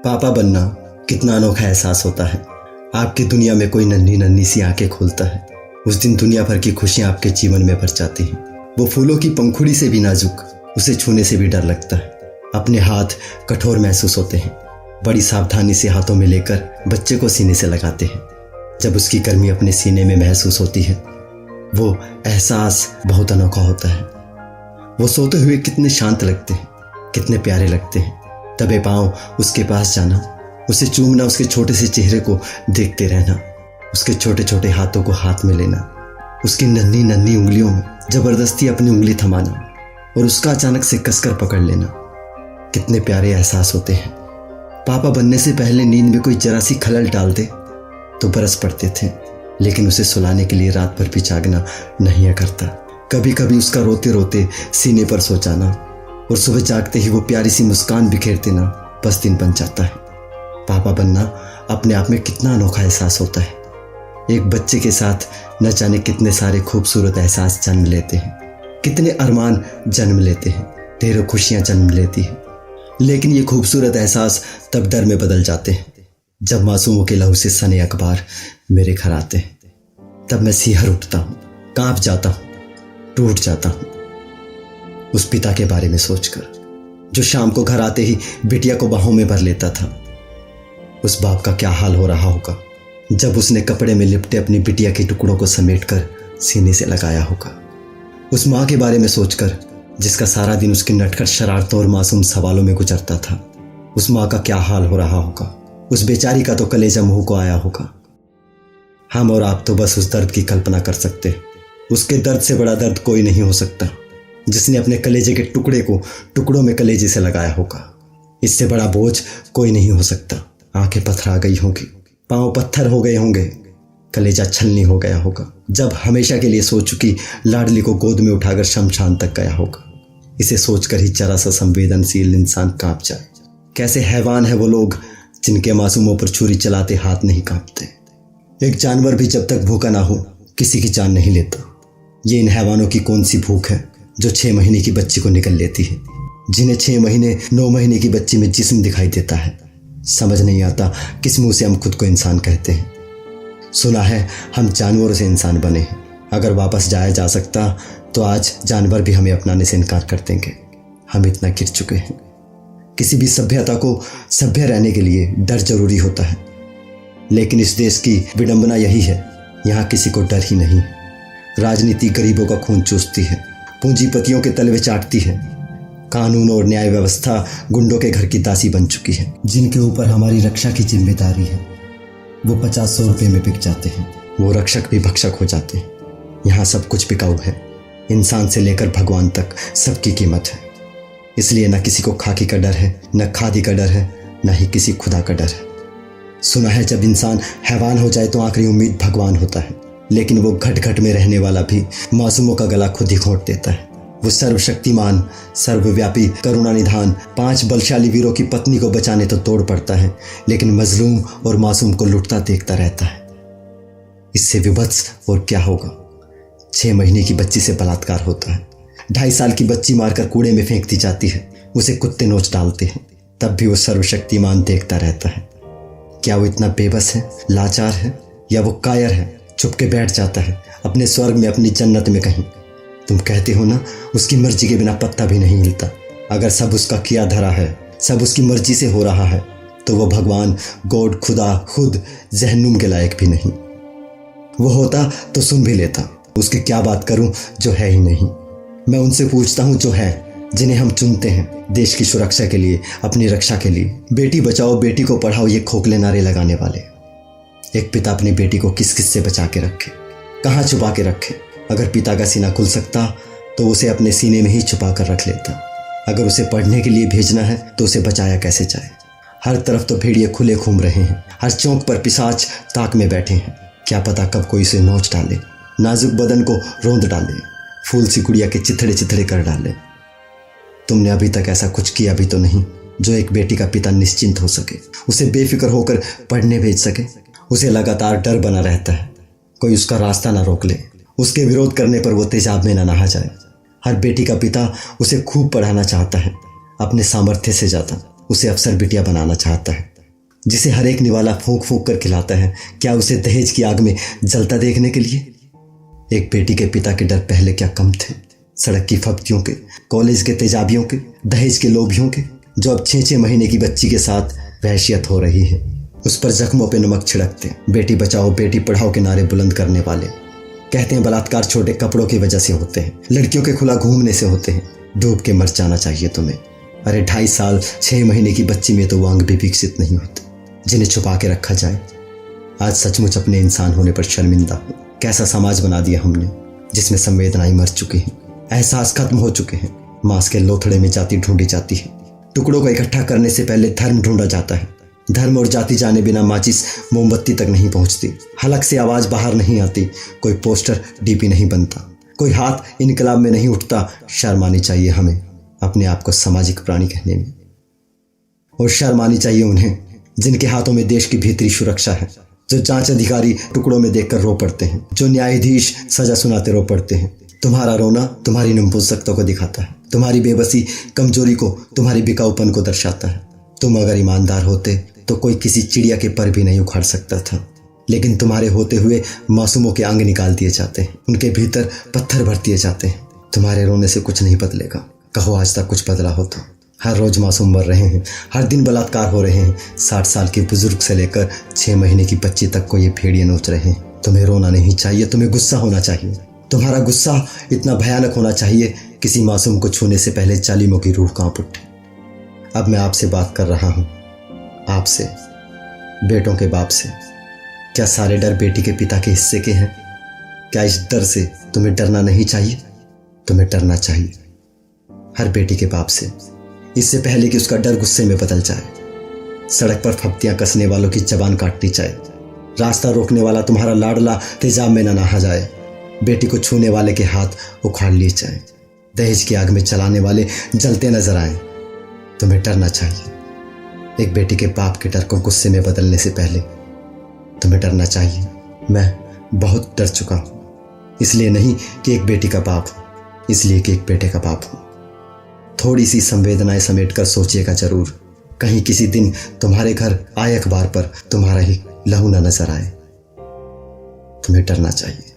पापा बनना कितना अनोखा एहसास होता है। आपकी दुनिया में कोई नन्ही नन्ही सी आंखें खोलता है। उस दिन दुनिया भर की खुशियां आपके जीवन में भर जाती हैं। वो फूलों की पंखुड़ी से भी नाजुक, उसे छूने से भी डर लगता है। अपने हाथ कठोर महसूस होते हैं। बड़ी सावधानी से हाथों में लेकर बच्चे को सीने से लगाते हैं। जब उसकी गर्मी अपने सीने में महसूस होती है, वो एहसास बहुत अनोखा होता है। वो सोते हुए कितने शांत लगते हैं, कितने प्यारे लगते हैं। दबे पांव उसके पास जाना, उसे चूमना, उसके छोटे से चेहरे को देखते रहना, उसके छोटे छोटे हाथों को हाथ में लेना, उसकी नन्ही नन्ही उंगलियों में जबरदस्ती अपनी उंगली थमाना और उसका अचानक से कसकर पकड़ लेना, कितने प्यारे एहसास होते हैं। पापा बनने से पहले नींद में कोई जरा सी खलल डाल दे तो बरस पड़ते थे, लेकिन उसे सुलाने के लिए रात भर भी जागना नहीं करता। कभी कभी उसका रोते रोते सीने पर सो जाना और सुबह जागते ही वो प्यारी सी मुस्कान बिखेर देना बस दिन बन जाता है। पापा बनना अपने आप में कितना अनोखा एहसास होता है। एक बच्चे के साथ न जाने कितने सारे खूबसूरत एहसास जन्म लेते हैं, कितने अरमान जन्म लेते हैं, ढेरों खुशियां जन्म लेती हैं। लेकिन ये खूबसूरत एहसास तब डर में बदल जाते हैं जब मासूमों के लहू से सने अखबार मेरे घर आते हैं। तब मैं सिहर उठता हूँ, कांप जाता हूँ, टूट जाता हूँ उस पिता के बारे में सोचकर, जो शाम को घर आते ही बिटिया को बाहों में भर लेता था। उस बाप का क्या हाल हो रहा होगा जब उसने कपड़े में लिपटे अपनी बिटिया के टुकड़ों को समेटकर सीने से लगाया होगा। उस माँ के बारे में सोचकर जिसका सारा दिन उसकी नटखट शरारतों और मासूम सवालों में गुजरता था, उस माँ का क्या हाल हो रहा होगा। उस बेचारी का तो कलेजा मुंह को आया होगा। हम और आप तो बस उस दर्द की कल्पना कर सकते हैं। उसके दर्द से बड़ा दर्द कोई नहीं हो सकता, जिसने अपने कलेजे के टुकड़े को टुकड़ों में कलेजे से लगाया होगा। इससे बड़ा बोझ कोई नहीं हो सकता। आंखें पथरा गई होंगी, पांव पत्थर हो गए होंगे, कलेजा छलनी हो गया होगा जब हमेशा के लिए सो चुकी लाडली को गोद में उठाकर शमशान तक गया होगा। इसे सोचकर ही जरा सा संवेदनशील इंसान कांप जाए। कैसे हैवान है वो लोग जिनके मासूमों पर छुरी चलाते हाथ नहीं कांपते। एक जानवर भी जब तक भूखा ना हो किसी की जान नहीं लेता। ये इन हैवानों की कौन सी भूख है जो 6 महीने की बच्ची को निगल लेती है, जिन्हें 6 महीने 9 महीने की बच्ची में जिस्म दिखाई देता है। समझ नहीं आता किस मुंह से हम खुद को इंसान कहते हैं। सुना है हम जानवरों से इंसान बने हैं। अगर वापस जाया जा सकता तो आज जानवर भी हमें अपनाने से इनकार कर देंगे। हम इतना गिर चुके हैं। किसी भी सभ्यता को सभ्य रहने के लिए डर जरूरी होता है, लेकिन इस देश की विडंबना यही है, यहाँ किसी को डर ही नहीं। राजनीति गरीबों का खून चूसती है, पूंजीपतियों के तलवे चाटती है। कानून और न्याय व्यवस्था गुंडों के घर की दासी बन चुकी है। जिनके ऊपर हमारी रक्षा की जिम्मेदारी है, वो 50-100 रुपये में बिक जाते हैं। वो रक्षक भी भक्षक हो जाते हैं। यहाँ सब कुछ बिकाऊ है। इंसान से लेकर भगवान तक सबकी कीमत है। इसलिए न किसी को खाकी का डर है, न खादी का डर है, न ही किसी खुदा का डर है। सुना है जब इंसान हैवान हो जाए तो आखिरी उम्मीद भगवान होता है, लेकिन वो घट घट में रहने वाला भी मासूमों का गला खुद ही घोंट देता है। वो सर्वशक्तिमान, सर्वव्यापी, करुणा निधान 5 बलशाली वीरों की पत्नी को बचाने तो तोड़ पड़ता है, लेकिन मजलूम और मासूम को लुटता देखता रहता है। इससे विभत्स और क्या होगा। 6 महीने की बच्ची से बलात्कार होता है। 2.5 साल की बच्ची मारकर कूड़े में फेंक दी जाती है। उसे कुत्ते नोच डालते हैं, तब भी वो सर्वशक्तिमान देखता रहता है। क्या वो इतना बेबस है, लाचार है, या वो कायर है, चुप के बैठ जाता है अपने स्वर्ग में, अपनी जन्नत में कहीं। तुम कहते हो ना, उसकी मर्जी के बिना पत्ता भी नहीं हिलता। अगर सब उसका किया धरा है, सब उसकी मर्जी से हो रहा है, तो वो भगवान, गॉड, खुदा खुद जहन्नुम के लायक भी नहीं। वो होता तो सुन भी लेता। उसकी क्या बात करूं जो है ही नहीं। मैं उनसे पूछता हूं जो है, जिन्हें हम चुनते हैं देश की सुरक्षा के लिए, अपनी रक्षा के लिए। बेटी बचाओ, बेटी को पढ़ाओ, ये खोखले नारे लगाने वाले। एक पिता अपनी बेटी को किस किस से बचा के रखे, कहाँ छुपा के रखे। अगर पिता का सीना खुल सकता तो उसे अपने सीने में ही छुपा कर रख लेता। अगर उसे पढ़ने के लिए भेजना है तो उसे बचाया कैसे जाए। हर तरफ तो भेड़िए खुले घूम रहे हैं, हर चौक पर पिशाच ताक में बैठे हैं। क्या पता कब कोई उसे नोच डाले, नाजुक बदन को रोंद डाले, फूल सी गुड़िया के चिथड़े चिथड़े कर डाले। तुमने अभी तक ऐसा कुछ किया भी तो नहीं जो एक बेटी का पिता निश्चिंत हो सके, उसे बेफिक्र होकर पढ़ने भेज सके। उसे लगातार डर बना रहता है कोई उसका रास्ता ना रोक ले, उसके विरोध करने पर वो तेजाब में ना नहा जाए। हर बेटी का पिता उसे खूब पढ़ाना चाहता है, अपने सामर्थ्य से ज़्यादा उसे अफसर बिटिया बनाना चाहता है। जिसे हर एक निवाला फूंक फूंक कर खिलाता है, क्या उसे दहेज की आग में जलता देखने के लिए? एक बेटी के पिता के डर पहले क्या कम थे? सड़क की फब्तियों के, कॉलेज के तेजाबियों के, दहेज के लोभियों के, जो अब 6-6 महीने की बच्ची के साथ वहशियत हो रही है। उस पर जख्मों पे नमक छिड़कते, बेटी बचाओ बेटी पढ़ाओ के नारे बुलंद करने वाले। कहते हैं बलात्कार छोटे कपड़ों की वजह से होते हैं, लड़कियों के खुला घूमने से होते हैं, डूब के मर जाना चाहिए तुम्हें। अरे 2.5 साल 6 महीने की बच्ची में तो वो अंग भी विकसित नहीं होते जिन्हें छुपा के रखा जाए। आज सचमुच अपने इंसान होने पर शर्मिंदा हूं। कैसा समाज बना दिया हमने, जिसमें संवेदनाएं मर चुकी हैं, एहसास खत्म हो चुके हैं। मांस के लोथड़े में जाति ढूंढी जाती है। टुकड़ों को इकट्ठा करने से पहले धर्म ढूंढा जाता है। धर्म और जाति जाने बिना माचिस मोमबत्ती तक नहीं पहुंचती, हलक से आवाज बाहर नहीं आती, कोई पोस्टर डीपी नहीं बनता, कोई हाथ इनकलाब में नहीं उठता। शर्म आनी चाहिए हमें अपने आप को सामाजिक प्राणी कहने में, और शर्म आनी चाहिए उन्हें जिनके हाथों में देश की भीतरी सुरक्षा है, जो जांच अधिकारी टुकड़ों में देखकर रो पड़ते हैं, जो न्यायाधीश सजा सुनाते रो पड़ते हैं। तुम्हारा रोना तुम्हारी नपुंसकता को दिखाता है, तुम्हारी बेबसी कमजोरी को, तुम्हारी बिकाऊपन को दर्शाता है। तुम अगर ईमानदार होते तो कोई किसी चिड़िया के पर भी नहीं उखाड़ सकता था, लेकिन तुम्हारे होते हुए मासूमों के अंग निकाल दिए जाते हैं, उनके भीतर पत्थर भर दिए जाते हैं। तुम्हारे रोने से कुछ नहीं बदलेगा। कहो आज तक कुछ बदला हो तो? हर रोज मासूम मर रहे हैं, हर दिन बलात्कार हो रहे हैं। 60 साल के बुजुर्ग से लेकर 6 महीने की बच्ची तक को ये भेड़िए नोच रहे हैं। तुम्हें रोना नहीं चाहिए, तुम्हें गुस्सा होना चाहिए। तुम्हारा गुस्सा इतना भयानक होना चाहिए किसी मासूम को छूने से पहले जालिमों की रूह कांप उठे। अब मैं आपसे बात कर रहा हूं, आपसे, बेटों के बाप से। क्या सारे डर बेटी के पिता के हिस्से के हैं? क्या इस डर से तुम्हें डरना नहीं चाहिए? तुम्हें डरना चाहिए हर बेटी के बाप से, इससे पहले कि उसका डर गुस्से में बदल जाए। सड़क पर फब्तियां कसने वालों की जबान काटनी चाहिए। रास्ता रोकने वाला तुम्हारा लाडला तेजाब में न नहा जाए। बेटी को छूने वाले के हाथ उखाड़ लिए जाए। दहेज की आग में चलाने वाले जलते नजर आए। तुम्हें डरना चाहिए। एक बेटी के बाप के डर को गुस्से में बदलने से पहले तुम्हें डरना चाहिए। मैं बहुत डर चुका हूं, इसलिए नहीं कि एक बेटी का बाप हूं, इसलिए कि एक बेटे का बाप हूं। थोड़ी सी संवेदनाएं समेटकर सोचिएगा जरूर, कहीं किसी दिन तुम्हारे घर आए अखबार पर तुम्हारा ही लहू न नजर आए। तुम्हें डरना चाहिए।